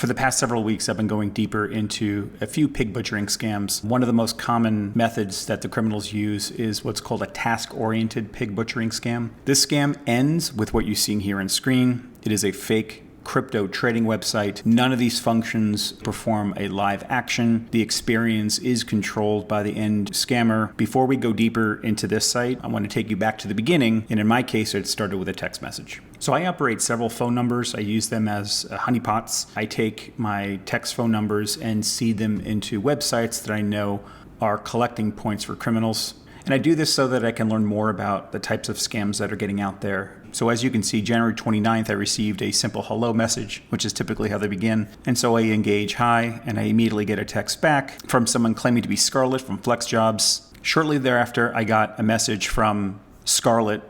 For the past several weeks, I've been going deeper into a few pig butchering scams. One of the most common methods that the criminals use is what's called a task-oriented pig butchering scam. This scam ends with what you're seeing here on screen. It is a fake crypto trading website. None of these functions perform a live action. The experience is controlled by the end scammer. Before we go deeper into this site, I want to take you back to the beginning. And in my case, it started with a text message. So I operate several phone numbers. I use them as honeypots. I take my text phone numbers and seed them into websites that I know are collecting points for criminals. And I do this so that I can learn more about the types of scams that are getting out there. So as you can see, January 29th, I received a simple hello message, which is typically how they begin. And so I engage hi, and I immediately get a text back from someone claiming to be Scarlett from Flex Jobs. Shortly thereafter, I got a message from Scarlett,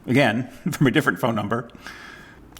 again, from a different phone number.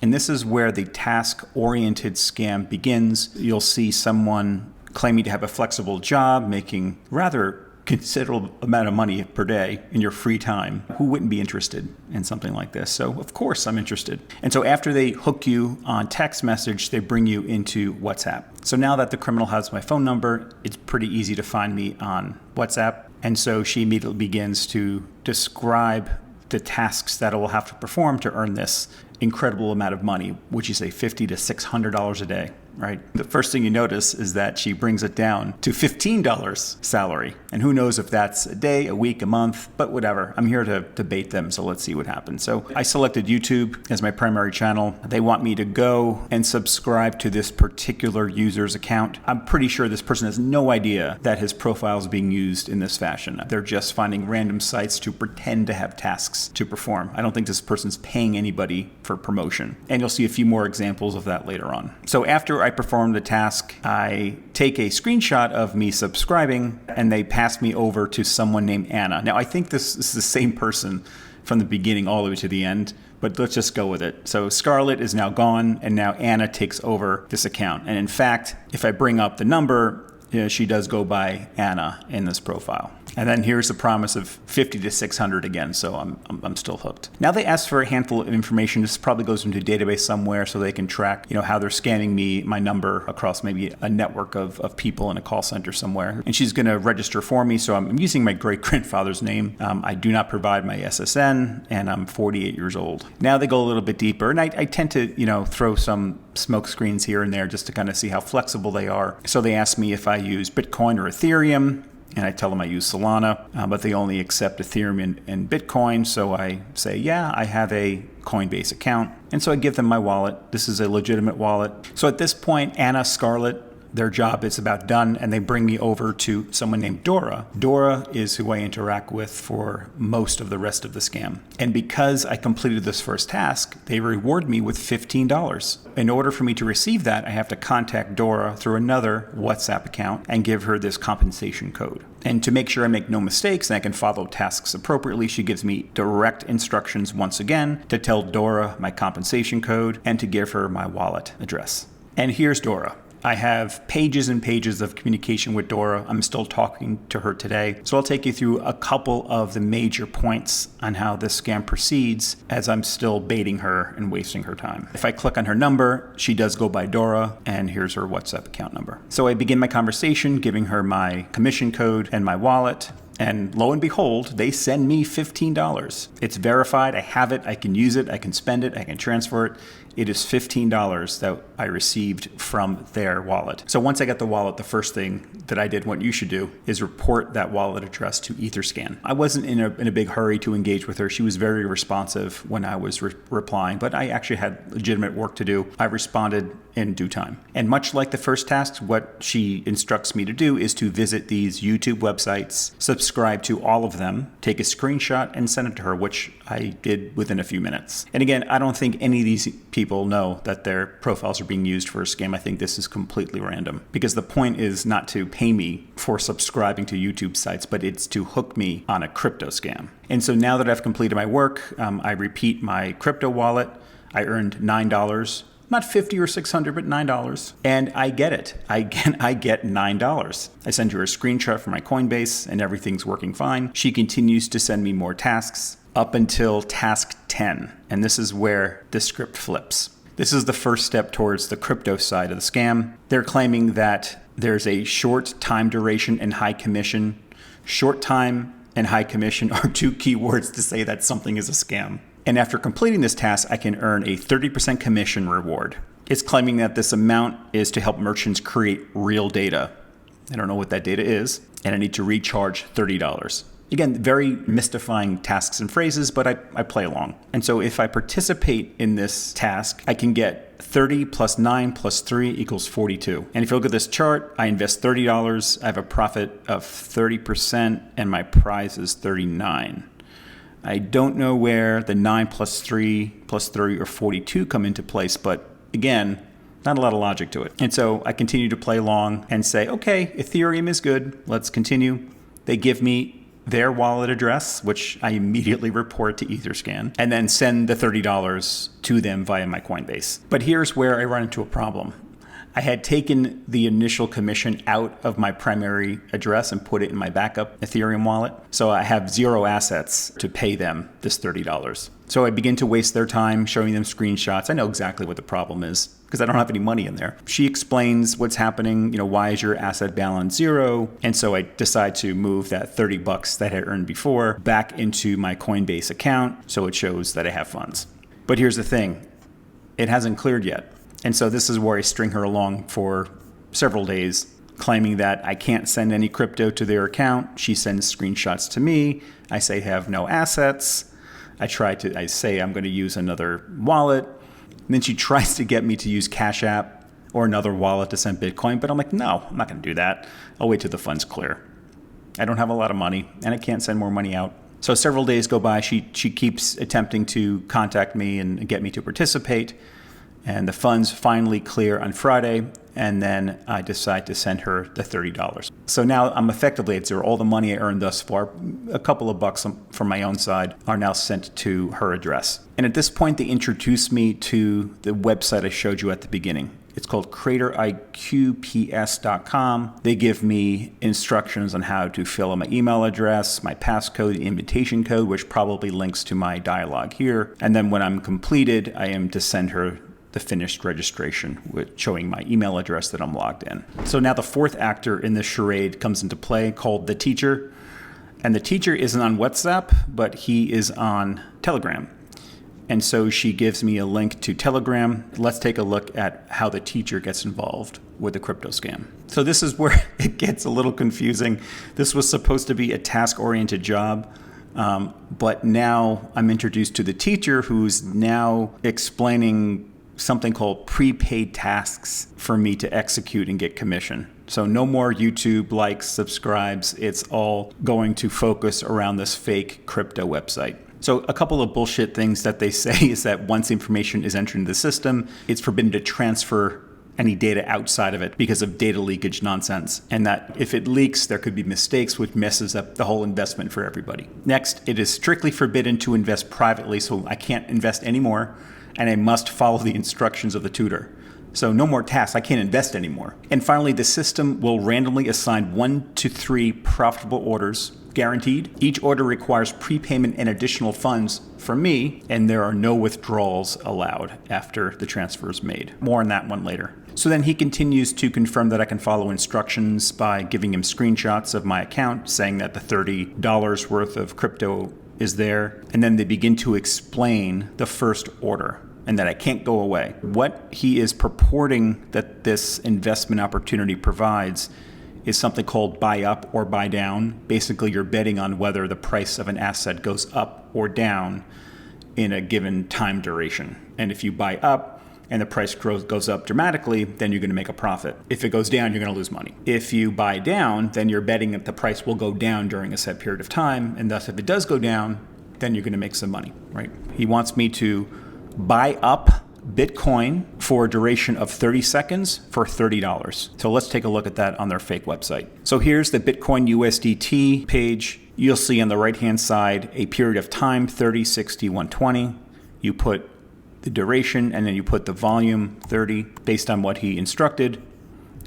And this is where the task-oriented scam begins. You'll see someone claiming to have a flexible job, making rather considerable amount of money per day in your free time. Who wouldn't be interested in something like this? So of course I'm interested. And so after they hook you on text message, they bring you into WhatsApp. So now that the criminal has my phone number, it's pretty easy to find me on WhatsApp. And so she immediately begins to describe the tasks that I will have to perform to earn this incredible amount of money, which is $50 to $600 a day, right? The first thing you notice is that she brings it down to $15 salary. And who knows if that's a day, a week, a month, but whatever. I'm here to debate them, so let's see what happens. So I selected YouTube as my primary channel. They want me to go and subscribe to this particular user's account. I'm pretty sure this person has no idea that his profile is being used in this fashion. They're just finding random sites to pretend to have tasks to perform. I don't think this person's paying anybody for promotion. And you'll see a few more examples of that later on. So after I perform the task, I take a screenshot of me subscribing, and they pass me over to someone named Anna. Now, I think this is the same person from the beginning all the way to the end, but let's just go with it. So Scarlett is now gone, and now Anna takes over this account. And in fact, if I bring up the number, she does go by Anna in this profile. And then here's the promise of 50 to 600 again, so I'm still hooked. Now they ask for a handful of information. This probably goes into a database somewhere so they can track, how they're scanning my number across maybe a network of people in a call center somewhere. And she's going to register for me, so I'm using my great-grandfather's name. I do not provide my SSN, and I'm 48 years old. Now they go a little bit deeper, and I tend to, throw some smoke screens here and there just to kind of see how flexible they are. So they ask me if I use Bitcoin or Ethereum, and I tell them I use Solana, but they only accept Ethereum and Bitcoin. So I say, yeah, I have a Coinbase account. And so I give them my wallet. This is a legitimate wallet. So at this point, Anna, Scarlett, their job is about done, and they bring me over to someone named Dora. Dora is who I interact with for most of the rest of the scam. And because I completed this first task, they reward me with $15. In order for me to receive that, I have to contact Dora through another WhatsApp account and give her this compensation code. And to make sure I make no mistakes and I can follow tasks appropriately, she gives me direct instructions once again to tell Dora my compensation code and to give her my wallet address. And here's Dora. I have pages and pages of communication with Dora. I'm still talking to her today. So I'll take you through a couple of the major points on how this scam proceeds as I'm still baiting her and wasting her time. If I click on her number, she does go by Dora, and here's her WhatsApp account number. So I begin my conversation giving her my commission code and my wallet. And lo and behold, they send me $15. It's verified. I have it. I can use it. I can spend it. I can transfer it. It is $15 that I received from their wallet. So once I got the wallet, the first thing that I did, what you should do, is report that wallet address to Etherscan. I wasn't in a big hurry to engage with her. She was very responsive when I was replying, but I actually had legitimate work to do. I responded in due time. And much like the first task, what she instructs me to do is to visit these YouTube websites, subscribe to all of them, take a screenshot, and send it to her, which I did within a few minutes. And again, I don't think any of these people know that their profiles are being used for a scam. I think this is completely random, because the point is not to pay me for subscribing to YouTube sites, but it's to hook me on a crypto scam. And so now that I've completed my work, I repeat my crypto wallet. I earned $9. Not 50 or 600, but $9. And I get it. I get $9. I send her a screenshot from my Coinbase and everything's working fine. She continues to send me more tasks up until task 10. And this is where the script flips. This is the first step towards the crypto side of the scam. They're claiming that there's a short time duration and high commission. Short time and high commission are two keywords to say that something is a scam. And after completing this task, I can earn a 30% commission reward. It's claiming that this amount is to help merchants create real data. I don't know what that data is, and I need to recharge $30. Again, very mystifying tasks and phrases, but I play along. And so if I participate in this task, I can get 30 plus 9 plus 3 equals 42. And if you look at this chart, I invest $30, I have a profit of 30%, and my prize is 39. I don't know where the 9 plus 3 plus 30 or 42 come into place, but again, not a lot of logic to it. And so I continue to play along and say, okay, Ethereum is good. Let's continue. They give me their wallet address, which I immediately report to Etherscan, and then send the $30 to them via my Coinbase. But here's where I run into a problem. I had taken the initial commission out of my primary address and put it in my backup Ethereum wallet. So I have zero assets to pay them this $30. So I begin to waste their time showing them screenshots. I know exactly what the problem is because I don't have any money in there. She explains what's happening, why is your asset balance zero? And so I decide to move that $30 that I earned before back into my Coinbase account so it shows that I have funds. But here's the thing, it hasn't cleared yet. And so this is where I string her along for several days, claiming that I can't send any crypto to their account. She sends screenshots to me. I say I have no assets. I say I'm going to use another wallet. And then she tries to get me to use Cash App or another wallet to send Bitcoin. But I'm like, no, I'm not going to do that. I'll wait till the funds clear. I don't have a lot of money and I can't send more money out. So several days go by. She keeps attempting to contact me and get me to participate. And the funds finally clear on Friday, and then I decide to send her the $30. So now I'm effectively at zero. All the money I earned thus far, a couple of bucks from my own side, are now sent to her address. And at this point, they introduce me to the website I showed you at the beginning. It's called CreatorIQPS.com. They give me instructions on how to fill in my email address, my passcode, the invitation code, which probably links to my dialogue here. And then when I'm completed, I am to send her the finished registration with showing my email address that I'm logged in. So now the fourth actor in this charade comes into play, called the teacher. And the teacher isn't on WhatsApp, but he is on Telegram. And so she gives me a link to Telegram. Let's take a look at how the teacher gets involved with the crypto scam. So this is where it gets a little confusing. This was supposed to be a task-oriented job. But now I'm introduced to the teacher who's now explaining something called prepaid tasks for me to execute and get commission. So no more YouTube likes, subscribes. It's all going to focus around this fake crypto website. So a couple of bullshit things that they say is that once information is entered into the system, it's forbidden to transfer any data outside of it because of data leakage nonsense. And that if it leaks, there could be mistakes, which messes up the whole investment for everybody. Next, it is strictly forbidden to invest privately, so I can't invest anymore. And I must follow the instructions of the tutor. So no more tasks, I can't invest anymore. And finally, the system will randomly assign 1 to 3 profitable orders, guaranteed. Each order requires prepayment and additional funds from me, and there are no withdrawals allowed after the transfer is made. More on that one later. So then he continues to confirm that I can follow instructions by giving him screenshots of my account, saying that the $30 worth of crypto is there, and then they begin to explain the first order and that I can't go away. What he is purporting that this investment opportunity provides is something called buy up or buy down. Basically, you're betting on whether the price of an asset goes up or down in a given time duration. And if you buy up and the price goes up dramatically, then you're going to make a profit. If it goes down, you're going to lose money. If you buy down, then you're betting that the price will go down during a set period of time. And thus, if it does go down, then you're going to make some money, right? He wants me to buy up Bitcoin for a duration of 30 seconds for $30. So let's take a look at that on their fake website. So here's the Bitcoin USDT page. You'll see on the right-hand side a period of time, 30, 60, 120. You put the duration and then you put the volume, 30, based on what he instructed,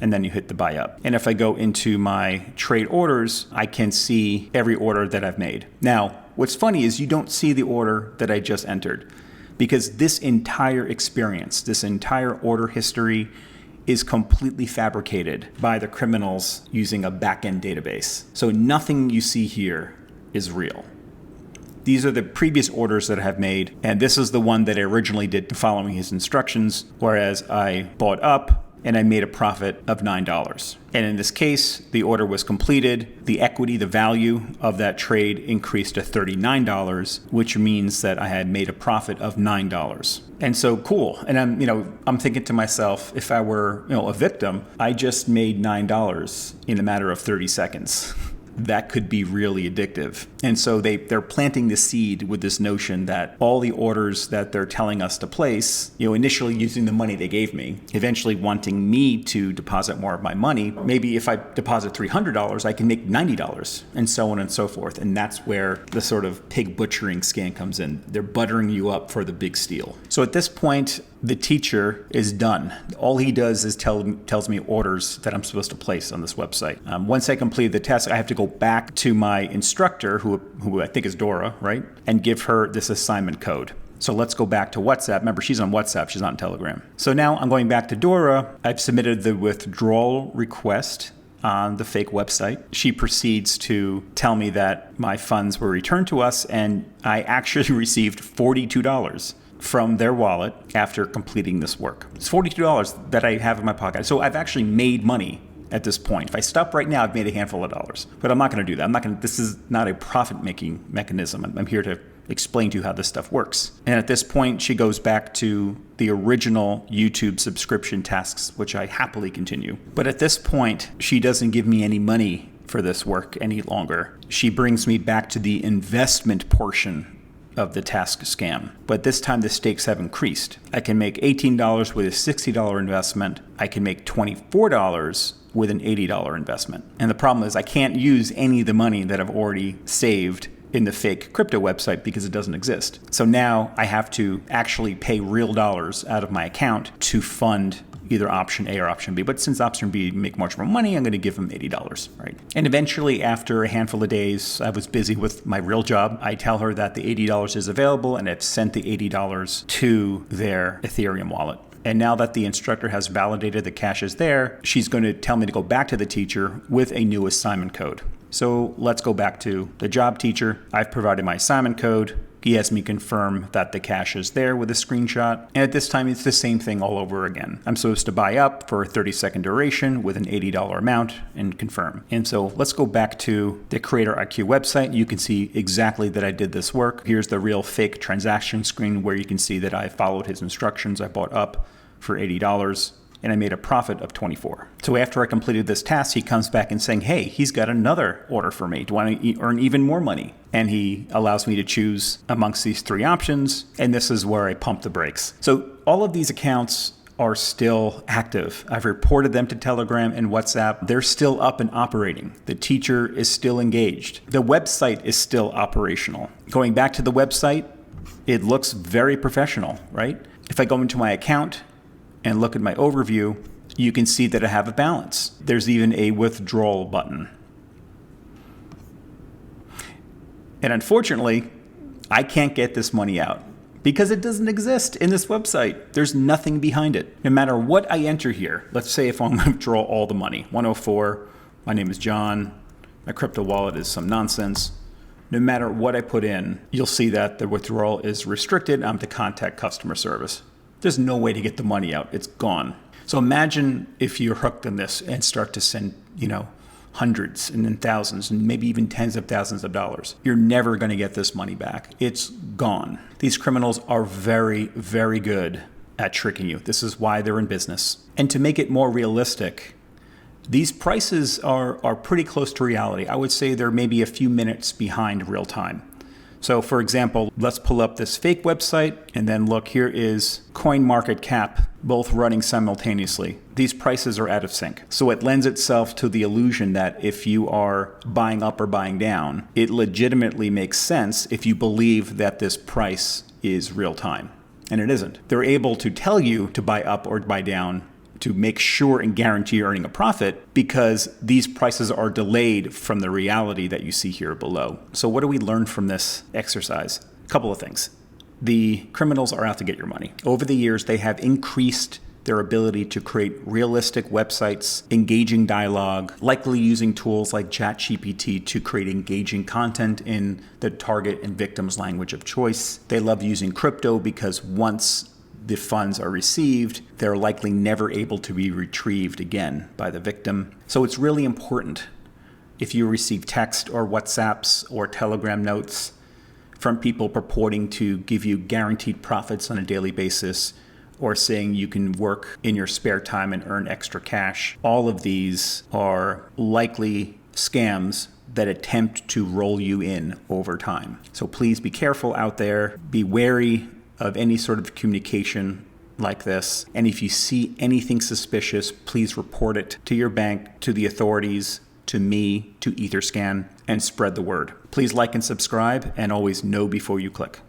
and then you hit the buy up. And if I go into my trade orders, I can see every order that I've made. Now, what's funny is you don't see the order that I just entered. because this entire experience, this entire order history is completely fabricated by the criminals using a back-end database. So nothing you see here is real. These are the previous orders that I have made, and this is the one that I originally did following his instructions, whereas I bought up and I made a profit of $9. And in this case, the order was completed. The equity, the value of that trade increased to $39, which means that I had made a profit of $9. And so cool. And I'm thinking to myself, if I were, a victim, I just made $9 in a matter of 30 seconds. That could be really addictive. And so they're planting the seed with this notion that all the orders that they're telling us to place, initially using the money they gave me, eventually wanting me to deposit more of my money. Maybe if I deposit $300, I can make $90, and so on and so forth. And that's where the sort of pig butchering scam comes in. They're buttering you up for the big steal. So at this point, the teacher is done. All he does is tells me orders that I'm supposed to place on this website. Once I complete the test, I have to go back to my instructor, who I think is Dora, right? And give her this assignment code. So let's go back to WhatsApp. Remember, she's on WhatsApp. She's not on Telegram. So now I'm going back to Dora. I've submitted the withdrawal request on the fake website. She proceeds to tell me that my funds were returned to us, and I actually received $42 from their wallet after completing this work. It's $42 that I have in my pocket. So I've actually made money at this point. If I stop right now, I've made a handful of dollars. But I'm not going to do that. This is not a profit-making mechanism. I'm here to explain to you how this stuff works. And at this point, she goes back to the original YouTube subscription tasks, which I happily continue. But at this point, she doesn't give me any money for this work any longer. She brings me back to the investment portion of the task scam. But this time the stakes have increased. I can make $18 with a $60 investment. I can make $24 with an $80 investment. And the problem is I can't use any of the money that I've already saved in the fake crypto website because it doesn't exist. So now I have to actually pay real dollars out of my account to fund either option A or option B. But since option B make much more money, I'm going to give them $80, right? And eventually, after a handful of days, I was busy with my real job. I tell her that the $80 is available, and I've sent the $80 to their Ethereum wallet. And now that the instructor has validated the cash is there, she's going to tell me to go back to the teacher with a new assignment code. So let's go back to the job teacher. I've provided my assignment code. He has me confirm that the cash is there with a screenshot. And at this time, it's the same thing all over again. I'm supposed to buy up for a 30-second duration with an $80 amount and confirm. And so let's go back to the Creator IQ website. You can see exactly that I did this work. Here's the real fake transaction screen where you can see that I followed his instructions. I bought up for $80. And I made a profit of $24. So after I completed this task, he comes back and saying, hey, he's got another order for me. Do I want to earn even more money? And he allows me to choose amongst these three options. And this is where I pump the brakes. So all of these accounts are still active. I've reported them to Telegram and WhatsApp. They're still up and operating. The teacher is still engaged. The website is still operational. Going back to the website, it looks very professional, right? If I go into my account and look at my overview, you can see that I have a balance. There's even a withdrawal button. And unfortunately, I can't get this money out because it doesn't exist in this website. There's nothing behind it. No matter what I enter here, let's say if I'm going to withdraw all the money, 104, my name is John, my crypto wallet is some nonsense. No matter what I put in, you'll see that the withdrawal is restricted. I'm to contact customer service. There's no way to get the money out. It's gone. So imagine if you're hooked on this and start to send, hundreds and then thousands and maybe even tens of thousands of dollars. You're never going to get this money back. It's gone. These criminals are very, very good at tricking you. This is why they're in business. And to make it more realistic, these prices are pretty close to reality. I would say they're maybe a few minutes behind real time. So for example, let's pull up this fake website and then look, here is CoinMarketCap, both running simultaneously. These prices are out of sync. So it lends itself to the illusion that if you are buying up or buying down, it legitimately makes sense if you believe that this price is real time. And it isn't. They're able to tell you to buy up or buy down to make sure and guarantee you're earning a profit because these prices are delayed from the reality that you see here below. So what do we learn from this exercise? A couple of things. The criminals are out to get your money. Over the years, they have increased their ability to create realistic websites, engaging dialogue, likely using tools like ChatGPT to create engaging content in the target and victim's language of choice. They love using crypto because once the funds are received, they're likely never able to be retrieved again by the victim. So it's really important if you receive text or WhatsApps or Telegram notes from people purporting to give you guaranteed profits on a daily basis, or saying you can work in your spare time and earn extra cash. All of these are likely scams that attempt to roll you in over time. So please be careful out there. Be wary of any sort of communication like this. And if you see anything suspicious, please report it to your bank, to the authorities, to me, to Etherscan, and spread the word. Please like and subscribe, and always know before you click.